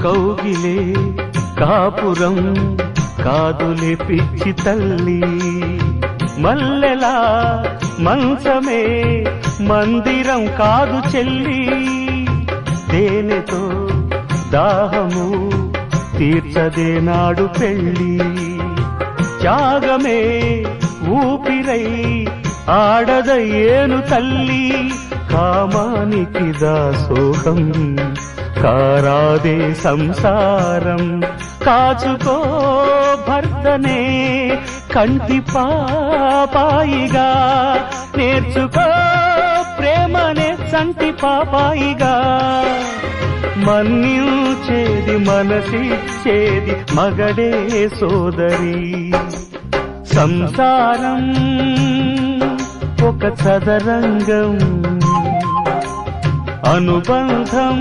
కౌగిలే కాపురం కాదులే పిచ్చి తల్లి, మల్లెలా మంచమే మందిరం కాదు చెల్లి, తేనెతో దాహము తీర్చదే నాడు పెళ్ళి, త్యాగమే ఊపిరై ఆడదయ్యేను తల్లి, కామానికి దాసోహం కారాదే సంసారం, కాచుకో భర్తనే కంటి పాపాయిగా, నేర్చుకో ప్రేమనే సంటి పాపాయిగా, మన్నించేది మనసిచ్చేది మగడే సోదరి, సంసారం ఒక చదరంగం అనుబంధం